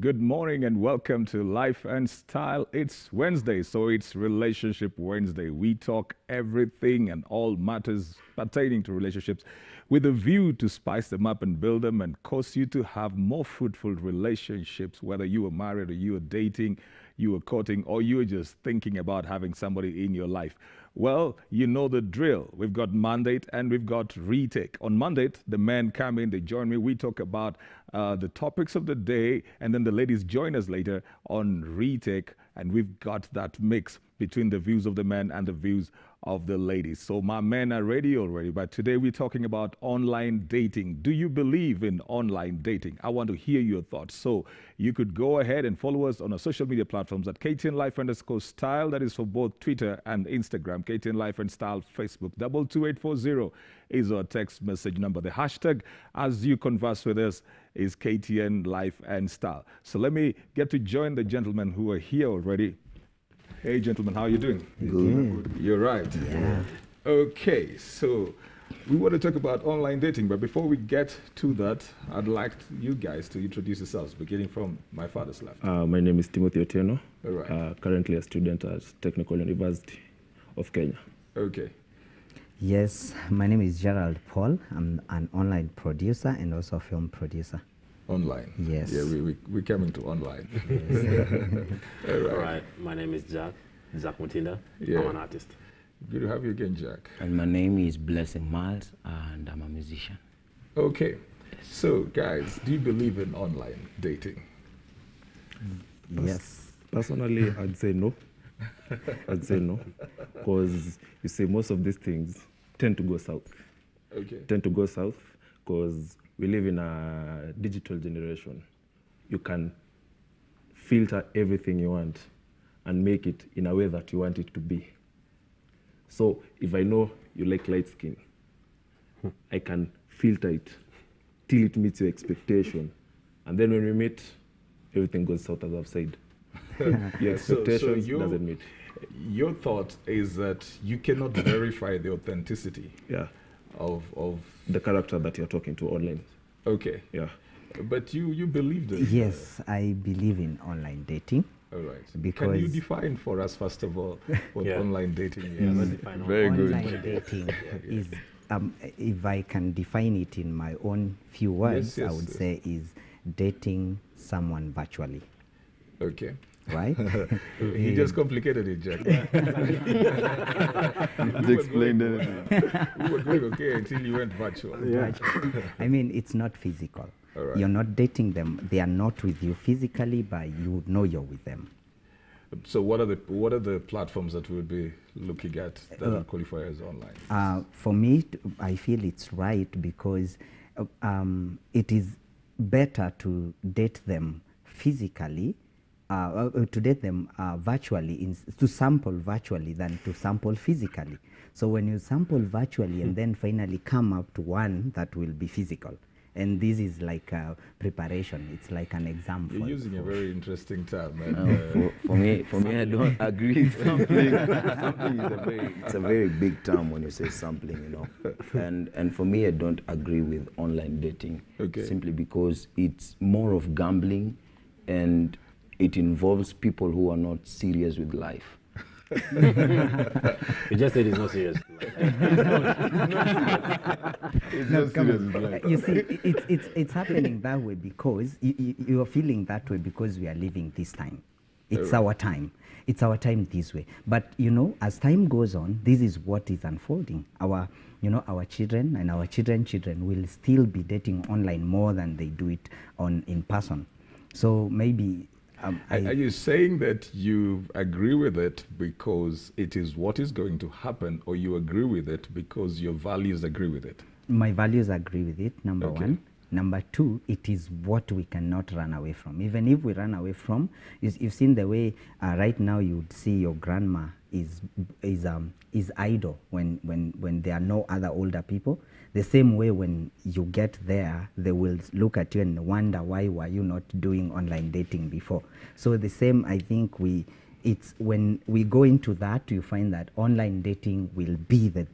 Good morning and welcome to Life and Style. It's Wednesday, so it's Relationship Wednesday. We talk everything and all matters pertaining to relationships with a view to spice them up and build them and cause you to have more fruitful relationships, whether you are married or you are dating, you are courting, or you are just thinking about having somebody in your life. Well, you know the drill. We've got mandate and we've got retake. On mandate, the men come in, they join me. We talk about the topics of the day, and then the ladies join us later on retake, and we've got that mix between the views of the men and the views of the ladies. So my men are ready already, but today we're talking about online dating. Do you believe in online dating? I want to hear your thoughts. So you could go ahead and follow us on our social media platforms at KTN Life _ Style. That is for both Twitter and Instagram. KTN Life and Style Facebook. 22840 is our text message number. The hashtag as you converse with us is KTN Life and Style. So let me get to join the gentlemen who are here already. Hey, gentlemen, how are you doing? Good. You're right. Yeah. Okay, so we want to talk about online dating, but before we get to that, I'd like you guys to introduce yourselves, beginning from my father's left. My name is Timothy Otieno. All right. Currently a student at Technical University of Kenya. Okay. Yes, my name is Gerald Paul. I'm an online producer and also a film producer. Online. Yes. Yeah, we're coming to online. All right. All right. My name is Jack Mutinda. Yeah. I'm an artist. Good to have you again, Jack. And my name is Blessing Miles, and I'm a musician. Okay. So, guys, do you believe in online dating? Yes. Personally, I'd say no. I'd say no. Because you see, most of these things tend to go south. Okay. Tend to go south because we live in a digital generation. You can filter everything you want and make it in a way that you want it to be. So if I know you like light skin, I can filter it till it meets your expectation. And then when we meet, everything goes south, as I've said. Your expectations doesn't meet. Your thought is that you cannot verify the authenticity of the character that you're talking to online. Okay. Yeah. But you believe that? Yes, I believe in online dating. All right. Because Can you define for us, first of all, what online dating is? Yeah, let's define Very good. Online dating is, if I can define it in my own few words, I would say is dating someone virtually. Okay. Right? You just complicated it, Jack. It explained anything. We were going okay until you went virtual. Yeah. I mean, it's not physical. All right. You're not dating them. They are not with you physically, but you know you're with them. So what are the platforms that we would be looking at that would qualify as online? For me, I feel it's right because it is better to date them physically, to date them virtually, to sample virtually than to sample physically. So when you sample virtually and then finally come up to one that will be physical, and this is like a preparation. It's like an exam. You're using a very interesting term. For me, I don't agree. Sampling it's a very big term when you say sampling, you know. And for me, I don't agree with online dating. Okay. Simply because it's more of gambling, and it involves people who are not serious with life. You just said it's not serious. It's not serious with life. You see, it's happening that way because you are feeling that way because we are living this time. It's our time. It's our time this way. But you know, as time goes on, this is what is unfolding. Our children and our children will still be dating online more than they do it in person. So maybe. Are you saying that you agree with it because it is what is going to happen, or you agree with it because your values agree with it? My values agree with it, number one. Number two, it is what we cannot run away from. Even if we run away from, you've seen the way right now you would see your grandma is idle when there are no other older people. The same way when you get there, they will look at you and wonder why were you not doing online dating before. So the same, I think it's when we go into that, you find that online dating will be the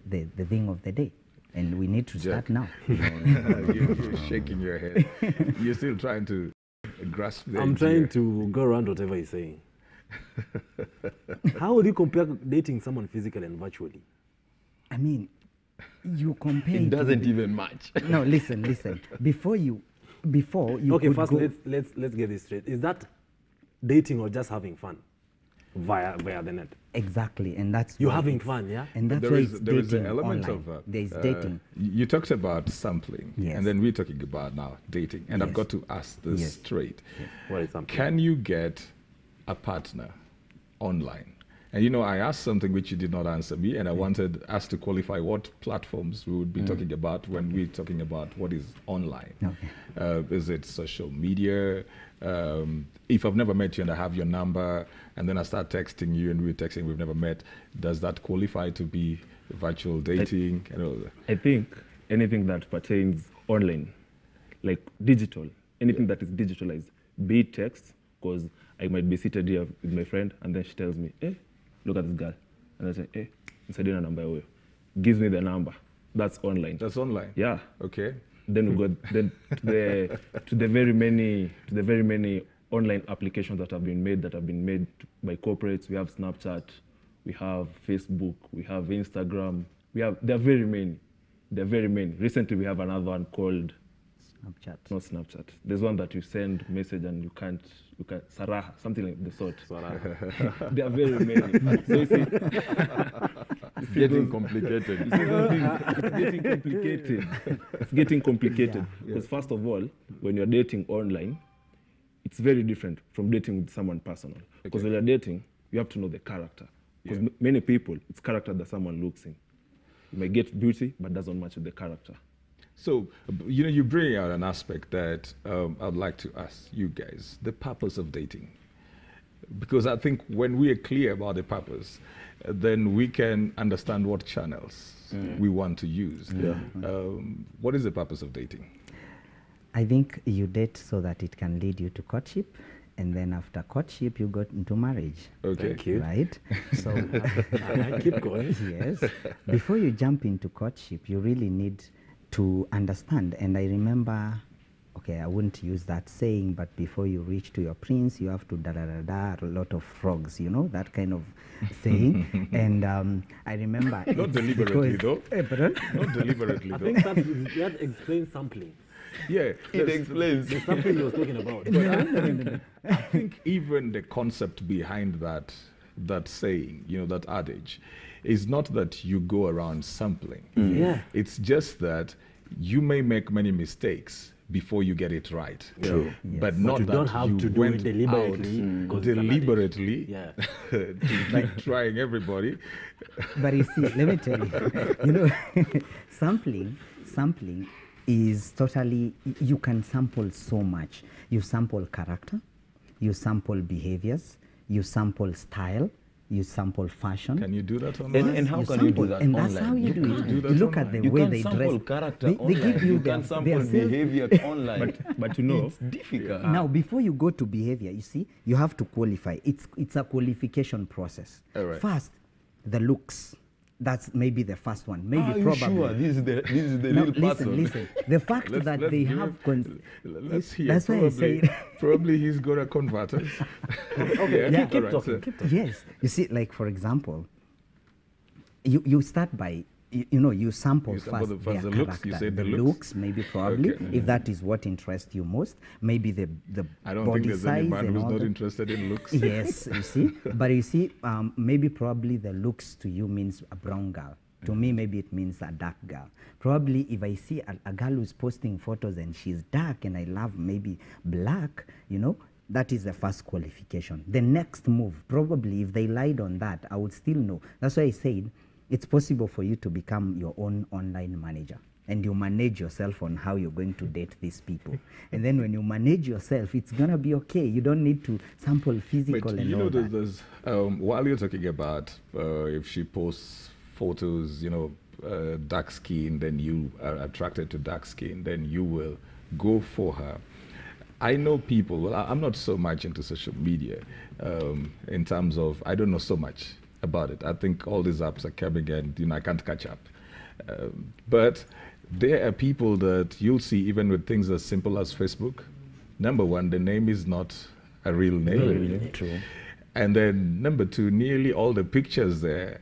thing of the day. And we need to start now. You're shaking your head. You're still trying to grasp the I'm idea. trying to go around whatever he's saying. How would you compare dating someone physically and virtually? I mean, you compare It to doesn't the- even match. No, listen. Before you Okay, could first go, let's get this straight. Is that dating or just having fun via the net? exactly, and that's You're why having it's- fun, yeah? and that's There why is it's there is dating an element online. of There is dating. You talked about sampling, Yes. and then we're talking about now dating, and I've Yes. got to ask this Yes. straight. What is something? Can you get a partner online? And you know, I asked something which you did not answer me, and I wanted us to qualify what platforms we would be talking about when we're talking about what is online. Okay. Is it social media? If I've never met you and I have your number, and then I start texting you and we're texting, we've never met, does that qualify to be virtual dating? You know, I think anything that pertains online, like digital, anything that is digitalized, be it text, because I might be seated here with my friend and then she tells me, hey, look at this girl. And I say, hey, inside a number away. Gives me the number. That's online. that's online. Yeah. Okay. Then we go then to the very many online applications that have been made by corporates. We have Snapchat, we have Facebook, we have Instagram. There are very many. There are very many. Recently we have another one called Snapchat. not Snapchat. There's one that you send message and you can't Saraha, something like the sort. There are very many. So you see, It's getting complicated. it's getting complicated. It's getting complicated. Because first of all, when you're dating online, it's very different from dating with someone personal. Because when you're dating, you have to know the character. Because many people, it's character that someone looks in. You may get beauty, but doesn't match with the character. So, you know, you bring out an aspect that I'd like to ask you guys, the purpose of dating. Because I think when we are clear about the purpose, then we can understand what channels we want to use. What is the purpose of dating? I think you date so that it can lead you to courtship, and then after courtship you go into marriage. Okay. Thank you. Right? So Keep going. yes, before you jump into courtship, you really need to understand. And I remember, okay, I wouldn't use that saying, but before you reach to your prince, you have to da-da-da-da a lot of frogs, you know, that kind of saying. And I remember... Not it's deliberately, because- though. Pardon? Not deliberately, I though. think that explains sampling. Yeah. It explains. The sampling you was talking about. I think even the concept behind that saying, you know, that adage, is not that you go around sampling. Yeah. It's just that you may make many mistakes before you get it right. True. But Yes. not you that don't have you to do went it deliberately, out 'cause it's an adage. deliberately Yeah. to keep trying everybody. But you see, let me tell you, you know, sampling is totally, you can sample so much. You sample character, you sample behaviors, you sample style, you sample fashion. Can you do that online? And how You can you do sample, that and online? that's how you do it. do that You look at online. the You way can't they sample dress. character They online. give you you their, can sample their self- behavior online. But you know, It's difficult. Now, before you go to behavior, you see, you have to qualify. It's a qualification process. All right. First, the looks. That's maybe the first one. Maybe Are you probably. sure this is the No, real person? listen. The fact that they give have. him- let's hear. That's why I say. Probably he's got a converter. Okay, Yeah. Keep talking. Yes. You see, like for example, you start by you sample You sample first the their looks, you character. say the looks? looks, maybe probably, Okay. if that is what interests you most. Maybe the I don't body think there's size any man and who's all not that. interested in looks. Yes, you see. But you see, maybe probably the looks to you means a brown girl. To me, maybe it means a dark girl. Probably if I see a girl who's posting photos and she's dark and I love maybe black, that is the first qualification. The next move, probably if they lied on that, I would still know. That's why I said it's possible for you to become your own online manager. And you manage yourself on how you're going to date these people. And then when you manage yourself, it's going to be okay. You don't need to sample physical But and you all know, that. there's while you're talking about if she posts photos, dark skin, then you are attracted to dark skin, then you will go for her. I know people, well, I'm not so much into social media in terms of, I don't know so much about it. I think all these apps are coming and, I can't catch up. But there are people that you'll see even with things as simple as Facebook, number one, the name is not a real name. True. And then number two, nearly all the pictures there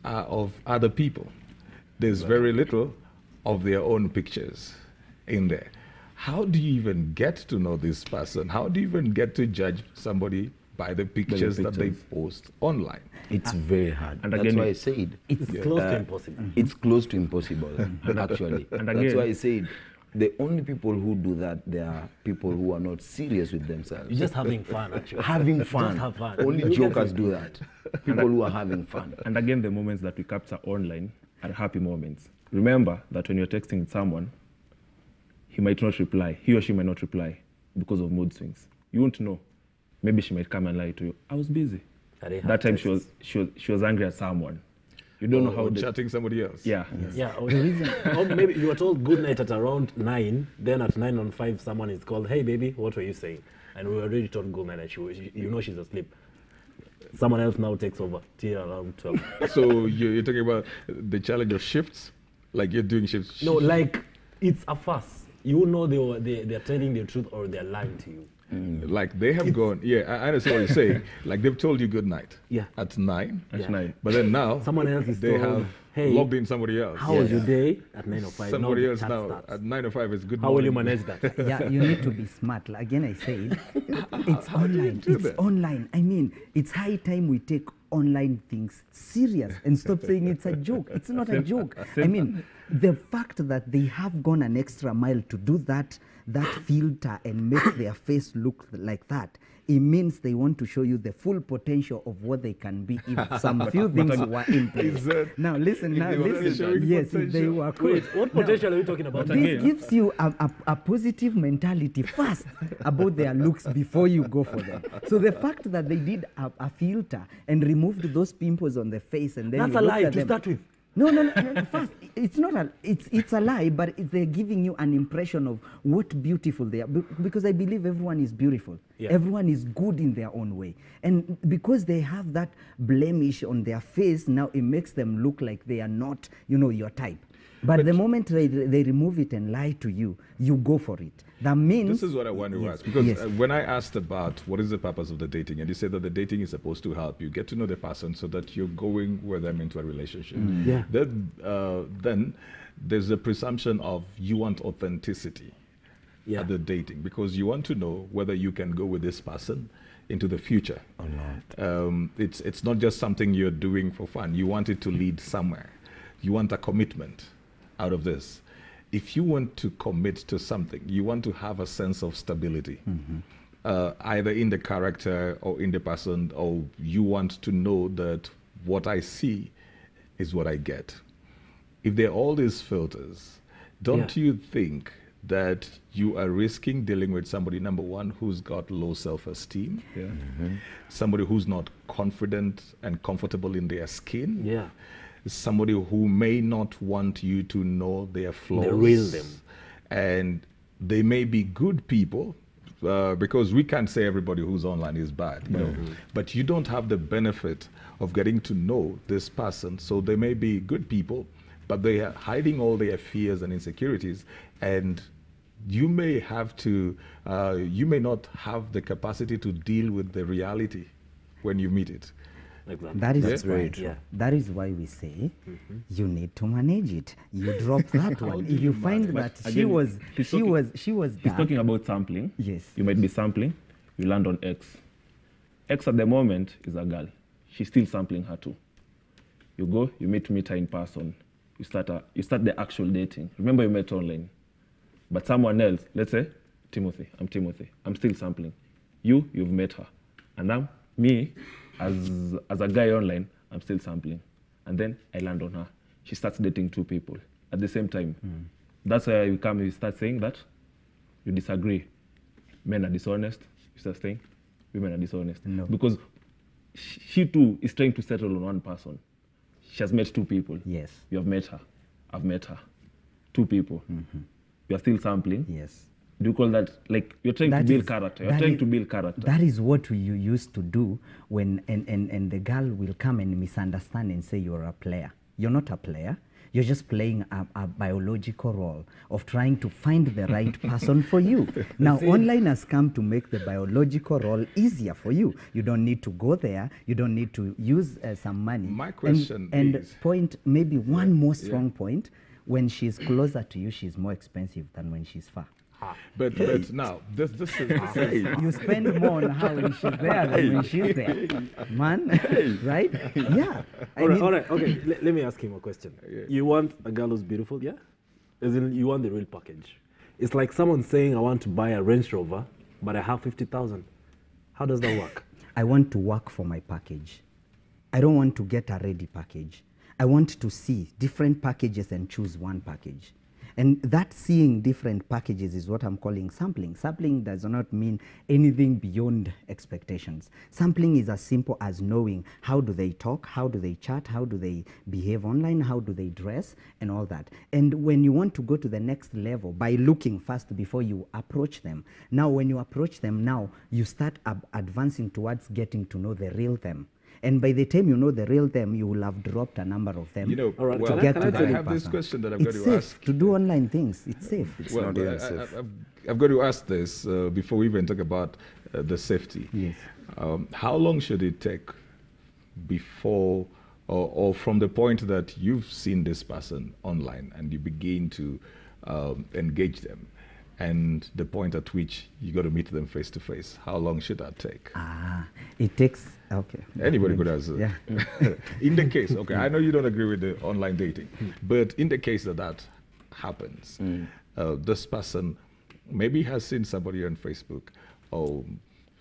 are of other people. There's very little of their own pictures in there. How do you even get to know this person? How do you even get to judge somebody by the pictures that they post online? It's very hard. And That's again, why I said It's close to impossible. it's close to impossible, actually. and That's again- why I said the only people who do that, they are people who are not serious with themselves. You're just having fun, actually. Having fun. Just have fun. Only You get jokers it. do that. People who are having fun. And again, the moments that we capture online are happy moments. Remember that when you're texting with someone, he might not reply. He or she might not reply because of mood swings. You won't know. Maybe she might come and lie to you. I was busy. That time she was angry at someone. You don't know how the, chatting somebody else. yeah. Yeah, or, or maybe you were told good night at around 9, then at 9:05 someone is called, hey baby, what were you saying? And we already told good night and you know she's asleep. Someone else now takes over till around 12. So you're talking about the challenge of shifts? Like you're doing shifts? No, like it's a fuss. You know they're telling the truth or they're lying to you. Like they have gone, yeah, I understand what you're saying. Like they've told you good night Yeah. at 9. At Yeah. 9. But then now Someone else is they told, have hey, logged in somebody else. How was your day at 9:05? Somebody Now else the chat now starts. at 9:05 is good How will you morning. manage that? Yeah, you need to be smart. Like, again, I said, it's How do you online. do It's that? online. I mean, it's high time we take online things serious and stop saying it's a joke. It's not a joke. I mean, the fact that they have gone an extra mile to do that filter and make their face look like that, it means they want to show you the full potential of what they can be if some few things were in place. Now listen, they were listen. showing Yes, if they potential. were Wait, what potential are you talking about? this gives you a positive mentality first about their looks before you go for them. So the fact that they did a filter and removed those pimples on the face and then That's you a looked lie at to them- start with. No. First, it's not it's a lie, but they're giving you an impression of what beautiful they are. Because I believe everyone is beautiful. Yeah. Everyone is good in their own way. And because they have that blemish on their face, now it makes them look like they are not, your type. But the moment they remove it and lie to you, you go for it. That means... This is what I want to Yes, ask. Because yes. when I asked about what is the purpose of the dating, and you said that the dating is supposed to help you get to know the person so that you're going with them into a relationship. Yeah. Then there's a presumption of you want authenticity Yeah. at the dating because you want to know whether you can go with this person into the future. Or not. It's not just something you're doing for fun. You want it to lead somewhere. You want a commitment out of this. If you want to commit to something, you want to have a sense of stability, either in the character or in the person, or you want to know that what I see is what I get. If there are all these filters, don't you think that you are risking dealing with somebody, number one, who's got low self-esteem, somebody who's not confident and comfortable in their skin, Yeah. somebody who may not want you to know their flaws, The real them. and they may be good people, because we can't say everybody who's online is bad, you know. But you don't have the benefit of getting to know this person, so they may be good people, but they are hiding all their fears and insecurities, and you may have to, you may not have the capacity to deal with the reality when you meet it. Exactly. That is That's why, very true. Yeah. That is why we say you need to manage it. You drop that one. If you find that But she again, was he's she talking- was she was He's dark, talking about sampling. Yes. You might be sampling, you land on X. X at the moment is a girl. She's still sampling her too. You go, you meet her in person. You start the actual dating. Remember you met online. But someone else, let's say Timothy, I'm still sampling. You've met her. And me, as a guy online, I'm still sampling. And then I land on her. She starts dating two people at the same time. That's why you start saying that you disagree. Men are dishonest. You start saying women are dishonest. No. Because she too is trying to settle on one person. She has met two people. Yes. You have met her. I've met her. Two people. You are still sampling. Yes. Do you call that, like, you're trying to That build is- character? You're that trying is- to build character. That is what you used to do when and the girl will come and misunderstand and say you're a player. You're not a player. You're just playing a biological role of trying to find the right person for you. Now, online has come to make the biological role easier for you. You don't need to go there. You don't need to use some money. My question and is... point, maybe one more strong point, when she's closer to you, she's more expensive than when she's far. But now, this is... You spend more on her when she's there than when she's there. Man, right? Yeah. All right, okay. Let me ask him a question. You want a girl who's beautiful, yeah? As in, you want the real package. It's like someone saying, I want to buy a Range Rover, but I have 50,000. How does that work? I want to work for my package. I don't want to get a ready package. I want to see different packages and choose one package. And that seeing different packages is what I'm calling sampling. Sampling does not mean anything beyond expectations. Sampling is as simple as knowing how do they talk, how do they chat, how do they behave online, how do they dress, and all that. And when you want to go to the next level, by looking first before you approach them. Now, when you approach them, now you start advancing towards getting to know the real them. And by the time you know the real them, you will have dropped a number of them. You know, all right, well, to get to I the have person. this question that I've It's got to safe ask. to do online things. It's safe. Well, not even safe. I've got to ask this before we even talk about the safety. Yes. How long should it take before or from the point that you've seen this person online and you begin to engage them and the point at which you got to meet them face to face? How long should that take? It takes, okay. Anybody could answer. Yeah. In the case, okay, I know you don't agree with the online dating, but in the case that happens, this person maybe has seen somebody on Facebook or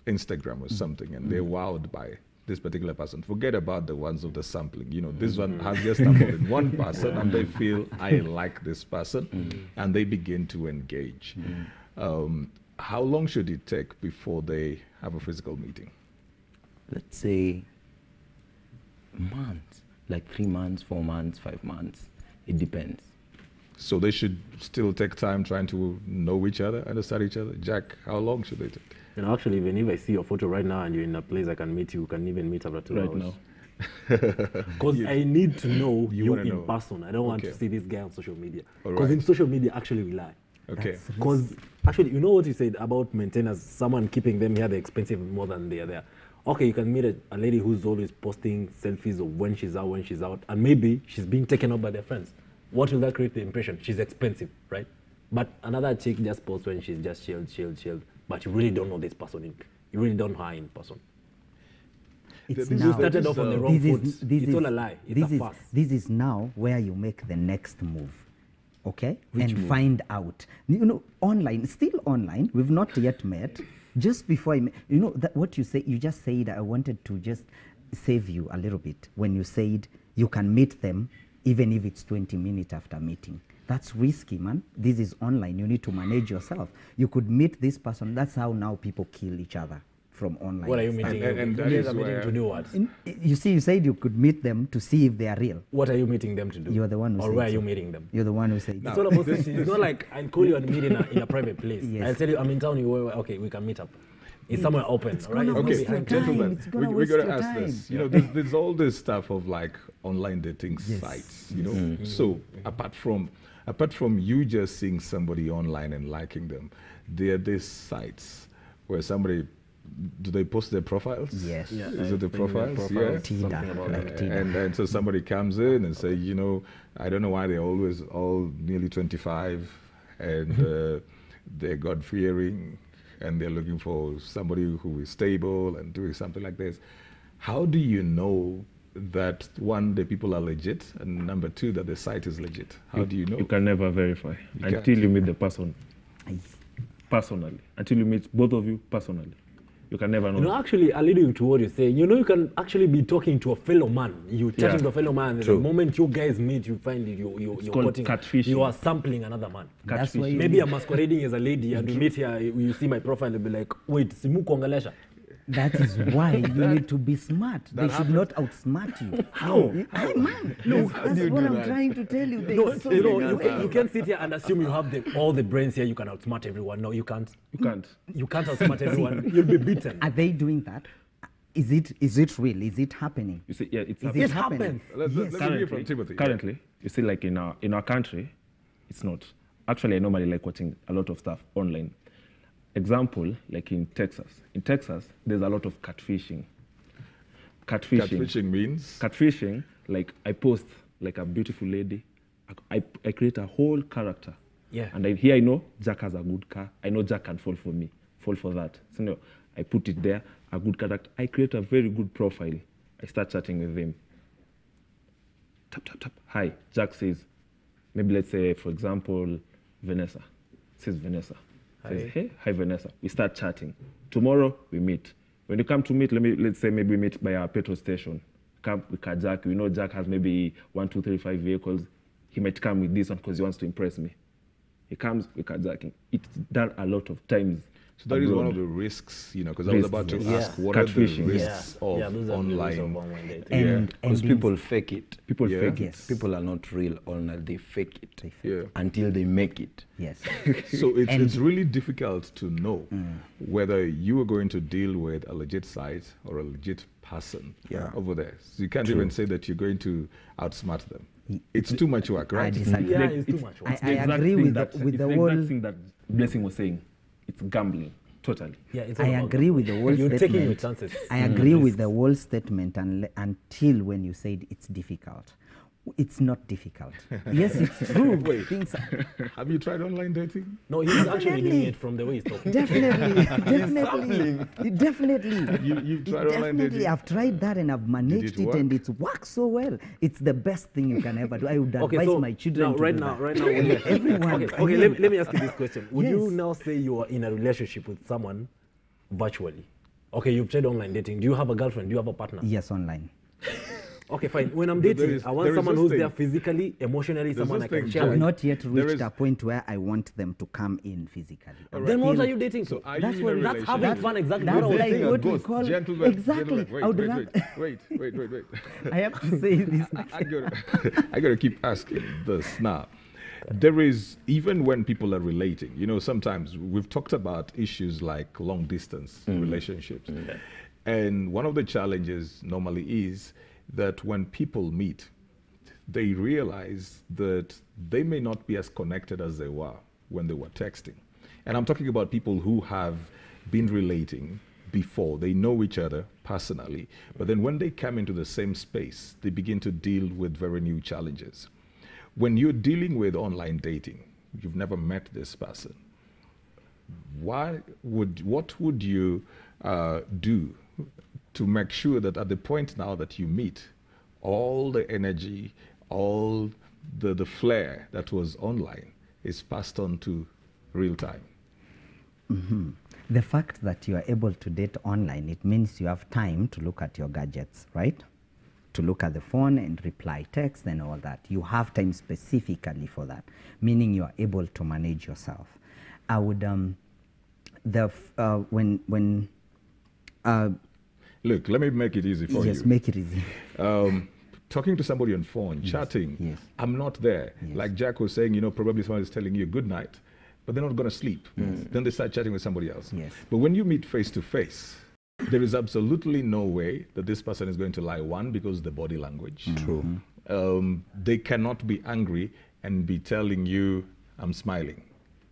Instagram or something, and they're wowed by this particular person. Forget about the ones of the sampling. You know, this one has just stumbled in one person, and they feel, I like this person, and they begin to engage. How long should it take before they have a physical meeting? Let's say months, like 3 months, 4 months, 5 months. It depends. So they should still take time trying to know each other, understand each other. Jack, how long should they take? You know, actually, even if I see your photo right now and you're in a place I can meet you, we can even meet after 2 Right hours. now. Because I need to know you wanna in know. person. I don't want to Okay. see this guy on social media. All Because right. in social media, actually, we lie. Okay. Because actually, you know what you said about maintainers, someone keeping them here, they're expensive more than they are there. Okay, you can meet a lady who's always posting selfies of when she's out, and maybe she's being taken up by their friends. What will that create the impression? She's expensive, right? But another chick just posts when she's just chilled, but you really don't know this person. You really don't know her in person. It's You now. started off on the wrong foot. It's all a lie. It's a farce. This is now where you make the next move, okay? Find out. You know, online, still online, we've not yet met. Just before you know, that what you say, you just said, I wanted to just save you a little bit when you said you can meet them even if it's 20 minutes after meeting. That's risky, man. This is online. You need to manage yourself. You could meet this person. That's how now people kill each other, from online. What are you meeting? And that you is guys are meeting where- to do what? You see, you said you could meet them to see if they are real. What are you meeting them to do? You're the one who Or said where are so. you meeting them? You're the one who said It's all about safety. It's not like I'll call you and meet in a private place. Yes. I'll tell you, I'm in town, okay, we can meet up. It's somewhere open, all right? gonna It's not waste Okay, your behind time. gentlemen, It's gonna we waste got to your ask time. this. You know, there's all this stuff of like online dating sites. You know, so apart from you just seeing somebody online and liking them, there are these sites where somebody, do they post their profiles? Yes. Yeah, Is I it the think their profiles? profile Yeah. is something Tinder, about like that. Tinder. And so somebody comes in and say, you know, I don't know why they're always all nearly 25 and they're God-fearing and they're looking for somebody who is stable and doing something like this. How do you know that, one, the people are legit, and number two, that the site is legit? How do you know? You can never verify can't. until you meet the person Aye. personally. Until you meet both of you personally. You can never know. You know, actually, alluding to what you're saying, you know, you can actually be talking to a fellow man. You chatting Yeah. to a fellow man, and the True. moment you guys meet, you find it, you're called cutting, catfishing. you are sampling another man. That's why you Maybe I'm masquerading as a lady, and you meet here, you see my profile, and be like, wait, simu kuongelesha. That is why you need to be smart. They should not outsmart you. How? Man, no, that's what I'm trying to tell you. There is so You know, many you can't sit here and assume you have all the brains here, you can outsmart everyone. No, you can't. You can't. You can't outsmart everyone. You'll be beaten. Are they doing that? Is it real? Is it happening? You see, yeah, it's Is happening. it happening? Let me hear from Timothy. Currently, you see, like in our country, it's not. Actually, I normally like watching a lot of stuff online. Example, like in Texas. In Texas, there's a lot of catfishing. Catfishing means? Catfishing, like I post like a beautiful lady. I create a whole character. Yeah. And here I know Jack has a good car. I know Jack can fall for me, fall for that. So no, I put it there, a good character. I create a very good profile. I start chatting with him. Tap, tap, tap. Hi. Jack says, maybe let's say, for example, Vanessa. Says Vanessa. Says, hey, hi Vanessa. We start chatting. Tomorrow we meet. When you come to meet, let's say maybe we meet by a petrol station. Come, we car Jack. We know Jack has maybe 1, 2, 3, 5 vehicles. He might come with this one because he wants to impress me. He comes, we carjacking. It's done a lot of times. So that is one of the risks, because I was about to ask, what are the Catfishing. risks of those are the risks of online? online dating. And Because in- people fake it. People Yeah. fake it. Yes. People are not real online. They fake it Yeah. until they make it. Yes. So And- it's really difficult to know whether you are going to deal with a legit site or a legit person Yeah. over there. So you can't even say that you're going to outsmart them. It's too much work, I right? disagree. Yeah, it's too much. I It's the exact agree thing with that, the, with it's the the whole. exact thing that Blessing was saying. It's gambling, totally. Yeah, it's I all about agree with the whole You're statement. taking your chances. I agree with the whole statement until when you said it's difficult. It's not difficult. Yes, it's true. Things are, Have you tried online dating? No, he's actually doing Definitely. it from the way he's talking. definitely. You've tried online Definitely, dating? I've tried that and I've managed it, and work? it's worked so well. It's the best thing you can ever do. I would Okay, advise so my children now, to right do now, that. right now, when you- Everyone. Okay, let me ask you this question. Would you Yes. now say you are in a relationship with someone virtually? Okay, you've tried online dating. Do you have a girlfriend? Do you have a partner? Yes, online. Okay, fine. When I'm There dating, is- I want there is someone this who's thing. there physically, emotionally, someone I this can thing, share Jack. I've with. not yet There reached is- a point where I want them to come in physically. I'm Then what still- are you dating So for? are That's you what- in a that's relationship? having fun, exactly. That's What I was like saying. what we Ghost, call gentlemen, exactly. gentlemen, I would wait, rather. wait. I have to say this. I gotta keep asking this now. There is, even when people are relating, sometimes we've talked about issues like long distance relationships. And one of the challenges normally is that when people meet, they realize that they may not be as connected as they were when they were texting. And I'm talking about people who have been relating before. They know each other personally. But then when they come into the same space, they begin to deal with very new challenges. When you're dealing with online dating, you've never met this person. What would you do to make sure that at the point now that you meet, all the energy, all the flair that was online is passed on to real time? The fact that you are able to date online, it means you have time to look at your gadgets, right? To look at the phone and reply text and all that. You have time specifically for that, meaning you are able to manage yourself. I would, Look, let me make it easy for you. yes, make it easy. Talking to somebody on phone, chatting, yes. I'm not there. Yes. Like Jack was saying, probably someone is telling you good night, but they're not going to sleep. Then they start chatting with somebody else. Yes. But when you meet face to face, there is absolutely no way that this person is going to lie. One, because the body language. True. They cannot be angry and be telling you, I'm smiling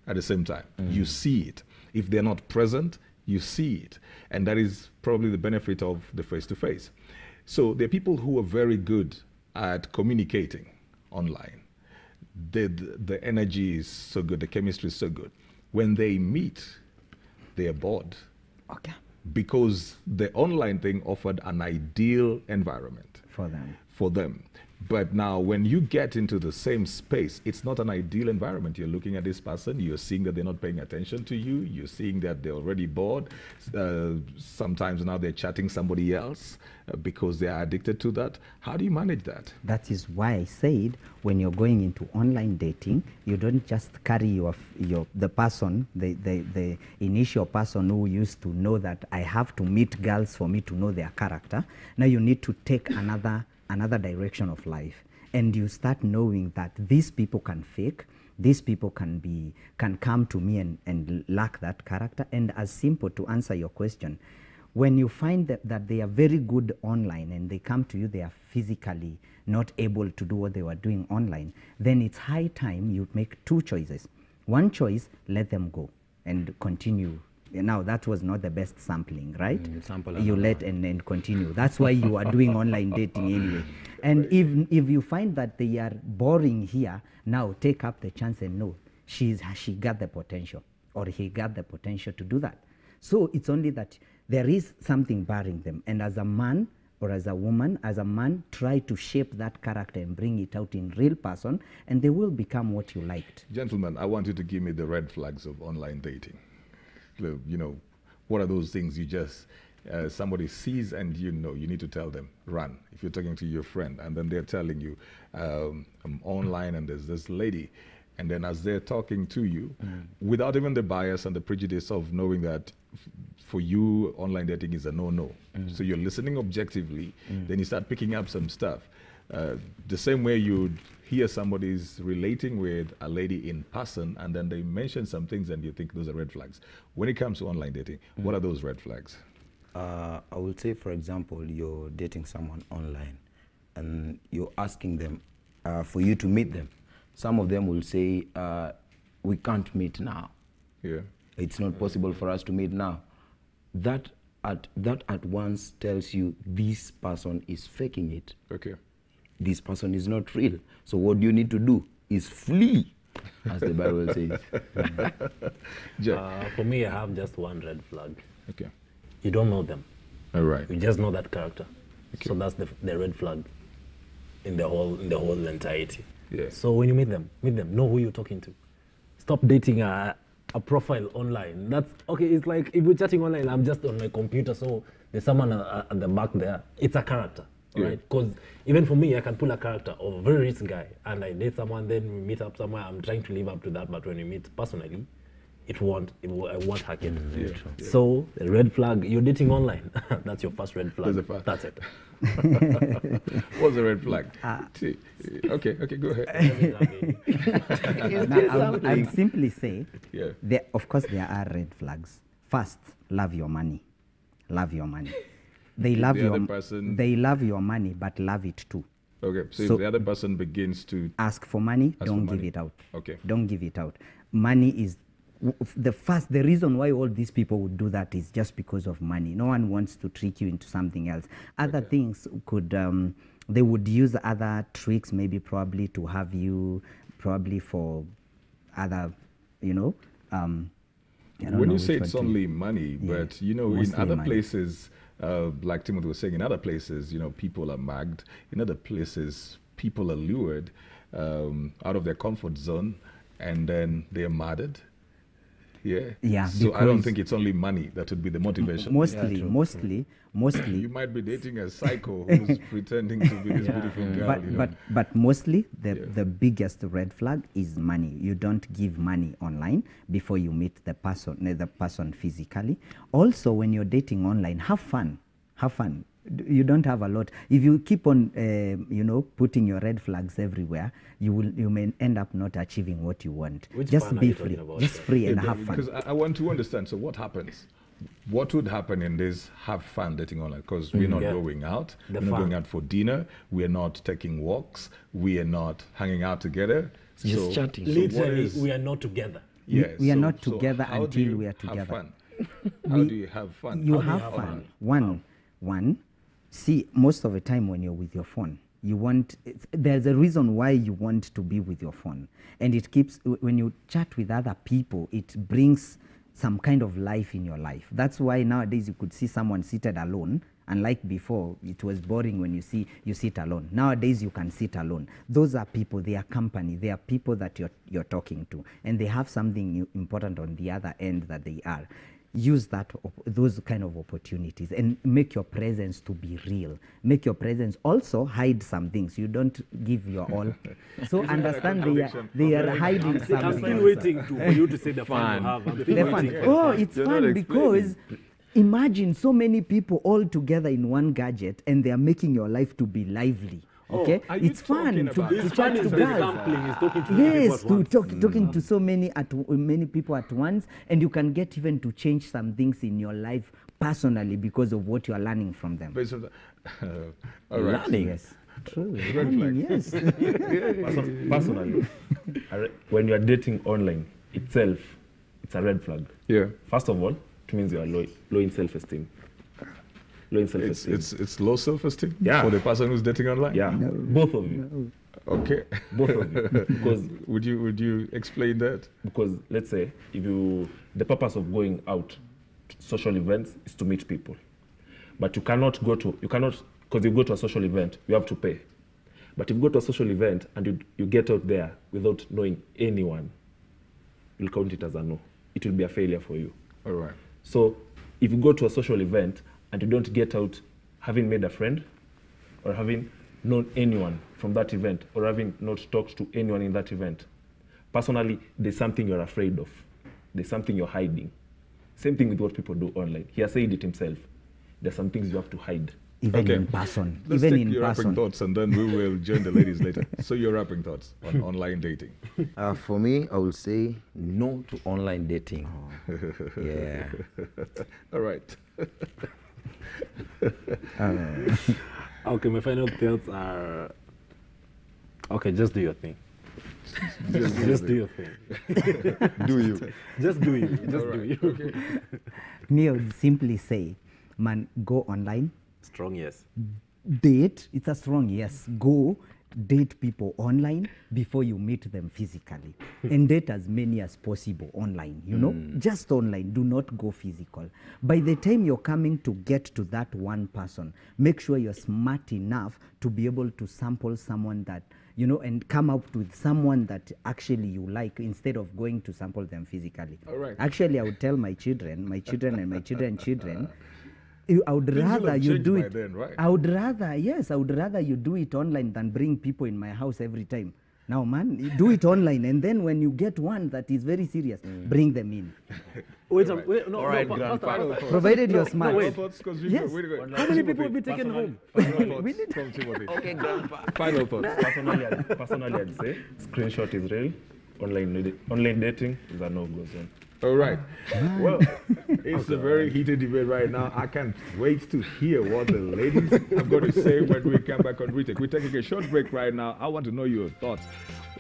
at the same time. You see it. If they're not present, you see it. And that is probably the benefit of the face-to-face. So there are people who are very good at communicating online. The energy is so good, the chemistry is so good. When they meet, they are bored Okay. because the online thing offered an ideal environment For them. for them. But now when you get into the same space, it's not an ideal environment. You're looking at this person, you're seeing that they're not paying attention to you, you're seeing that they're already bored. Sometimes now they're chatting somebody else because they are addicted to that. How do you manage that? That is why I said when you're going into online dating, you don't just carry the person, the initial person who used to know that I have to meet girls for me to know their character. Now you need to take another direction of life, and you start knowing that these people can fake, these people can come to me and lack that character. And as simple to answer your question, When you find that they are very good online and they come to you, they are physically not able to do what they were doing online, then it's high time you make two choices. One choice, let them go and continue. Now, that was not the best sampling, right? Sample You let and then continue. That's why you are doing online dating anyway. And if you find that they are boring here, now take up the chance and know she got the potential, or he got the potential to do that. So it's only that there is something barring them. And as a man or as a woman, as a man, try to shape that character and bring it out in real person, and they will become what you liked. Gentlemen, I want you to give me the red flags of online dating. You know, what are those things you just, somebody sees and you know, you need to tell them, run. If you're talking to your friend and then they're telling you, I'm online and there's this lady, and then as they're talking to you, without even the bias and the prejudice of knowing that for you, online dating is a no-no. So you're listening objectively, then you start picking up some stuff. The same way you'd hear somebody's relating with a lady in person and then they mention some things and you think those are red flags. When it comes to online dating, what are those red flags? I would say, for example, you're dating someone online and you're asking them for you to meet them. Some of them will say, we can't meet now. Yeah. It's not possible for us to meet now. That at once tells you this person is faking it. Okay. This person is not real. So what you need to do is flee, as the Bible says. For me, I have just one red flag. Okay. You don't know them. All right. You just know that character. Okay. So that's the red flag in the whole entirety. Yeah. So when you meet them, know who you're talking to. Stop dating a profile online. That's okay. It's like if you're chatting online, I'm just on my computer, so there's someone at the back there. It's a character, right? Because even for me, I can pull a character of a very rich guy, and I date someone, then we meet up somewhere. I'm trying to live up to that, but when we meet personally, I won't hack it. So the red flag, you're dating online. That's your first red flag. That's it. What's the red flag? Okay, go ahead. I'll simply say, Yeah. of course there are red flags. First, love your money. Love your money. They love the other person- They love your money, but love it too. Okay, so So- if the other person begins to Ask for money, Ask don't for give money. it out. Okay. Don't give it out. Money is the reason why all these people would do that is just because of money. No one wants to trick you into something else. Other things could, they would use other tricks, maybe probably to have you, probably for other, I don't when know you say which it's one to- only money, Yeah, but in mostly other money. places, like Timothy was saying, in other places, people are magged. In other places, people are lured out of their comfort zone, and then they're murdered. Yeah, So I don't because- think it's only money that would be the motivation. Mostly, You might be dating a psycho who's pretending to be this beautiful girl. but mostly the Yeah. biggest red flag is money. You don't give money online before you meet the person physically. Also, when you're dating online, have fun. You don't have a lot. If you keep on putting your red flags everywhere, you may end up not achieving what you want. Which Just fun are be you free. talking about? Just free and have fun. Because I want to understand. So what happens? What would happen in this have fun dating online? Because we're not Yeah. going out. The We're not fun. going out for dinner. We're not taking walks. We are not hanging out together. Just chatting. So what Literally, is- we are not together. Yeah, We are not together how do until you we are have together. fun? How do you have fun? You How do have fun. One, see, most of the time when you're with your phone, there's a reason why you want to be with your phone. And it keeps, when you chat with other people, it brings some kind of life in your life. That's why nowadays you could see someone seated alone. Unlike before, it was boring when you sit alone. Nowadays you can sit alone. Those are people, they are company, they are people that you're talking to, and they have something important on the other end that they are. Use those kind of opportunities and make your presence to be real. Make your presence also hide some things. You don't give your all. So understand they are hiding I'm something. still waiting for you to say the fun you have. I'm still The waiting fun. for Oh, the fun. it's You're fun not because imagine so many people all together in one gadget and they are making your life to be lively. Okay, are you it's fun talking about- to It's chat fun to is the girls. sampling. He's talking to Yes, people at once. talking to so many people at once, and you can get even to change some things in your life personally because of what you are learning from them. Based on the, all right. Learning. Yes, true. Red Learning, flag. yes. Personally, when you are dating online itself, it's a red flag. Yeah. First of all, it means you are low in self-esteem. Low in self-esteem. It's low self-esteem Yeah. for the person who's dating online. Yeah, both of you. Okay. Both of you. Because would you explain that? Because let's say the purpose of going out to social events is to meet people, but because you go to a social event, you have to pay. But if you go to a social event and you get out there without knowing anyone, you'll count it as a no. It will be a failure for you. All right. So if you go to a social event and you don't get out having made a friend or having known anyone from that event or having not talked to anyone in that event, personally, there's something you're afraid of. There's something you're hiding. Same thing with what people do online. He has said it himself. There's some things you have to hide. Even Okay. in person. Let's Even take in your wrapping person. thoughts and then we will join the ladies later. So your wrapping thoughts on online dating. For me, I will say no to online dating. Yeah. All right. Okay, my final thoughts are, okay, just do your thing. Just do your thing. Do you? Just do you. Just All do right. you. Okay. Me, I would simply say, man, go online, Strong yes. date. It's a strong yes. Go date people online before you meet them physically. And date as many as possible online, you know? Just online. Do not go physical. By the time you're coming to get to that one person, make sure you're smart enough to be able to sample someone that, you know, and come up with someone that actually you like instead of going to sample them physically. All right. Actually, I would tell my children and my children's children, I would Things will rather have you changed do by it. then, right? I would rather you do it online than bring people in my house every time. Now, man, you do it online, and then when you get one that is very serious, bring them in. Wait, no, All right, no, grandpa. Provided you're smart. Final thoughts, because Yes. How many people have been taken home? Final thoughts from Timothy. Okay, grandpa. Final thoughts. Personally, I'd say screenshot is real. Online dating is a no-go zone. All right. Well, it's a very heated debate right now. I can't wait to hear what the ladies have got to say when we come back on Retake. We're taking a short break right now. I want to know your thoughts.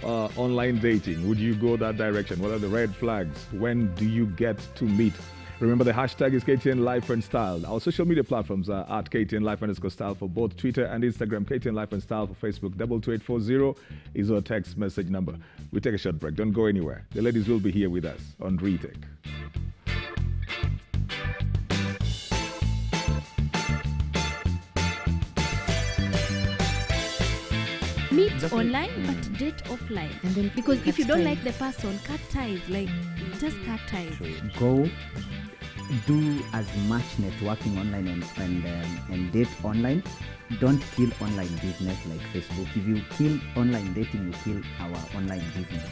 Online dating, would you go that direction? What are the red flags? When do you get to meet? Remember, the hashtag is KTN Life and Style. Our social media platforms are at KTN Life _ Style for both Twitter and Instagram. KTN Life and Style for Facebook. 22840 is our text message number. We take a short break. Don't go anywhere. The ladies will be here with us on Retake. Meet online but date offline. And then because if you don't like the person, cut ties. Like just cut ties. Go do as much networking online and date online. Don't kill online business like Facebook. If you kill online dating, you kill our online business.